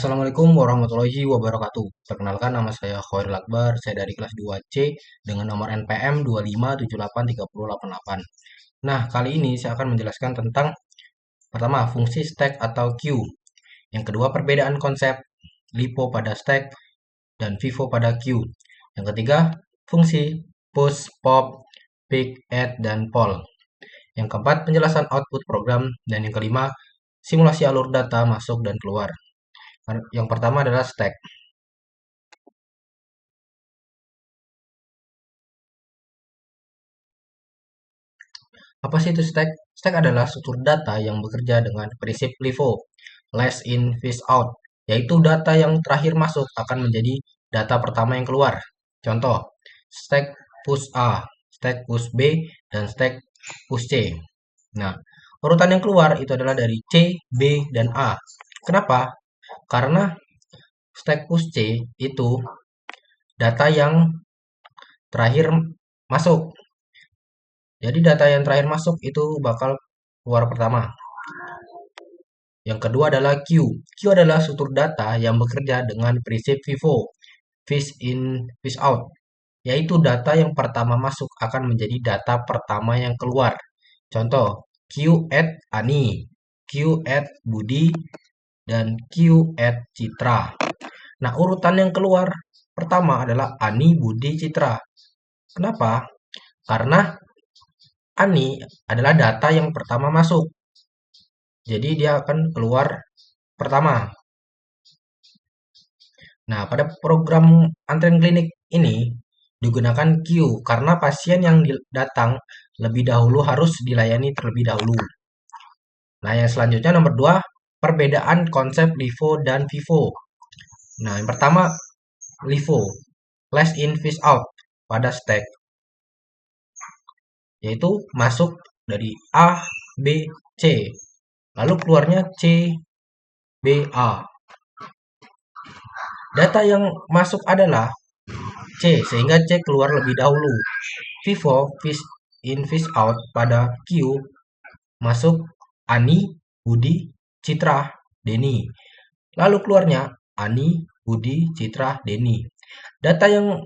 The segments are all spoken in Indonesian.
Assalamualaikum warahmatullahi wabarakatuh. Perkenalkan nama saya Khairul Akbar, saya dari kelas 2C dengan nomor NPM 25783088. Nah, kali ini saya akan menjelaskan tentang pertama, fungsi stack atau queue. Yang kedua, perbedaan konsep LIFO pada stack dan FIFO pada queue. Yang ketiga, fungsi push, pop, pick, add, dan poll. Yang keempat, penjelasan output program. Dan yang kelima, simulasi alur data masuk dan keluar. Yang pertama adalah stack. Apa sih itu stack? Stack adalah struktur data yang bekerja dengan prinsip LIFO, last in, first out, yaitu data yang terakhir masuk akan menjadi data pertama yang keluar. Contoh, stack push A, stack push B, dan stack push C. Nah, urutan yang keluar itu adalah dari C, B, dan A. Kenapa? Karena stack push C itu data yang terakhir masuk. Jadi data yang terakhir masuk itu bakal keluar pertama. Yang kedua adalah queue. Queue adalah struktur data yang bekerja dengan prinsip FIFO, first in, first out, yaitu data yang pertama masuk akan menjadi data pertama yang keluar. Contoh, Q at Ani, Q at Budi, dan Q at Citra. Nah, urutan yang keluar pertama adalah Ani, Budi, Citra. Kenapa? Karena Ani adalah data yang pertama masuk. Jadi dia akan keluar pertama. Nah, pada program antrian klinik ini digunakan queue karena pasien yang datang lebih dahulu harus dilayani terlebih dahulu. Nah, yang selanjutnya nomor 2, perbedaan konsep LIFO dan FIFO. Nah, yang pertama LIFO, last in, first out pada stack, yaitu masuk dari A, B, C, lalu keluarnya C, B, A. Data yang masuk adalah C, sehingga C keluar lebih dahulu. FIFO, first in, first out pada Q, masuk Ani, Budi, Citra, Deni. Lalu keluarnya Ani, Budi, Citra, Deni. Data yang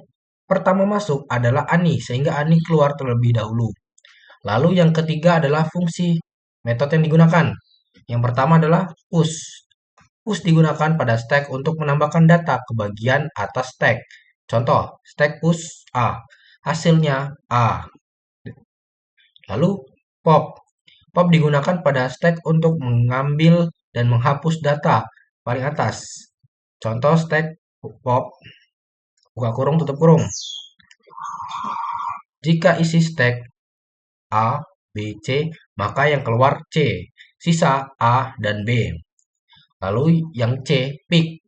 pertama masuk adalah Ani, sehingga Ani keluar terlebih dahulu. Lalu yang ketiga adalah fungsi metode yang digunakan. Yang pertama adalah push. Push digunakan pada stack untuk menambahkan data ke bagian atas stack. Contoh, stack push A. Hasilnya A. Lalu pop. Pop digunakan pada stack untuk mengambil dan menghapus data paling atas. Contoh stack pop, buka kurung, tutup kurung. Jika isi stack A, B, C, maka yang keluar C. Sisa A dan B. Lalu yang C, pick.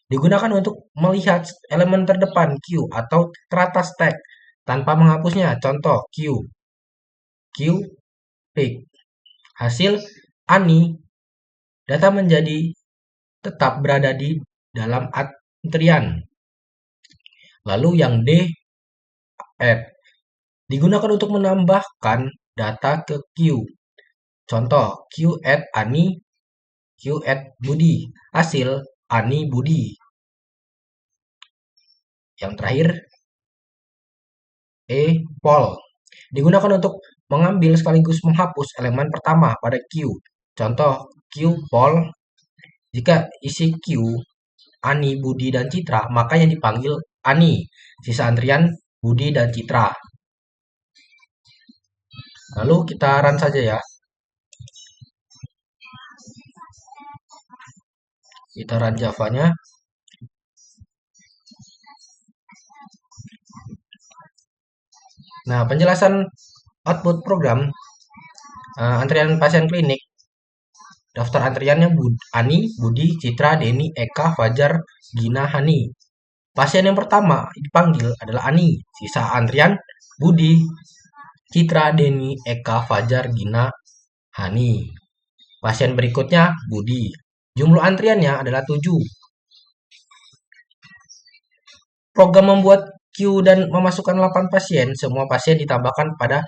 Digunakan untuk melihat elemen terdepan Q atau teratas stack tanpa menghapusnya. Contoh Q. Q, pick. Hasil Ani, data menjadi tetap berada di dalam antrian. Lalu yang D, add. Digunakan untuk menambahkan data ke Q. Contoh, Q add Ani, Q add Budi. Hasil Ani, Budi. Yang terakhir, poll. Digunakan untuk mengambil sekaligus menghapus elemen pertama pada Q. Contoh, Q poll. Jika isi Q Ani, Budi, dan Citra, maka yang dipanggil Ani. Sisa antrian Budi dan Citra. Lalu kita run saja ya. Kita run Java-nya. Nah, penjelasan output program antrian pasien klinik. Daftar antriannya Ani, Budi, Citra, Deni, Eka, Fajar, Gina, Hani. Pasien yang pertama dipanggil adalah Ani. Sisa antrian Budi, Citra, Deni, Eka, Fajar, Gina, Hani. Pasien berikutnya Budi. Jumlah antriannya adalah 7. Program membuat queue dan memasukkan 8 pasien. Semua pasien ditambahkan pada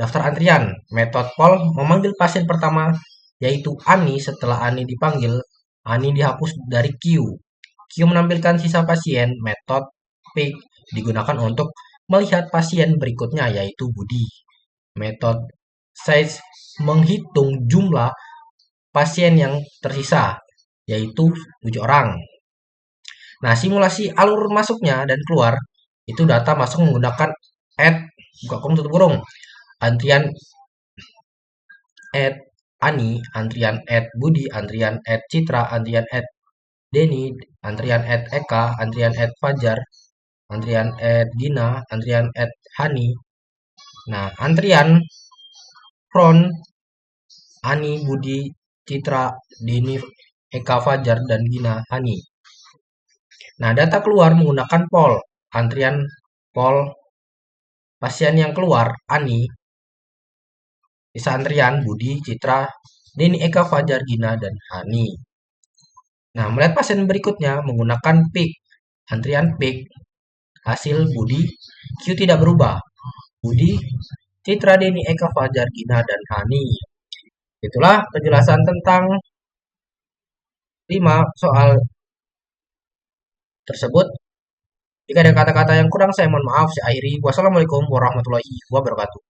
daftar antrian. Metode poll memanggil pasien pertama, yaitu Ani. Setelah Ani dipanggil, Ani dihapus dari Q. Q menampilkan sisa pasien. Metode pick digunakan untuk melihat pasien berikutnya, yaitu Budi. Metode size menghitung jumlah pasien yang tersisa, yaitu 7 orang. Nah, simulasi alur masuknya dan keluar, itu data masuk menggunakan add, buka kurung tutup kurung, antrian add Ani, antrian add Budi, antrian add Citra, antrian add Denny, antrian add Eka, antrian add Fajar, antrian add Gina, antrian add Hani. Nah, antrian front Ani, Budi, Citra, Denny, Eka, Fajar, dan Gina, Hani. Nah, data keluar menggunakan poll. Antrian poll pasien yang keluar Ani, sisa antrian Budi, Citra, Denny, Eka, Fajar, Gina, dan Hani. Nah, melihat pasien berikutnya menggunakan pick. Antrian pick hasil Budi, Q tidak berubah. Budi, Citra, Denny, Eka, Fajar, Gina, dan Hani. Itulah penjelasan tentang 5 soal tersebut. Jika ada kata-kata yang kurang, saya mohon maaf. Saya akhiri. Wassalamualaikum warahmatullahi wabarakatuh.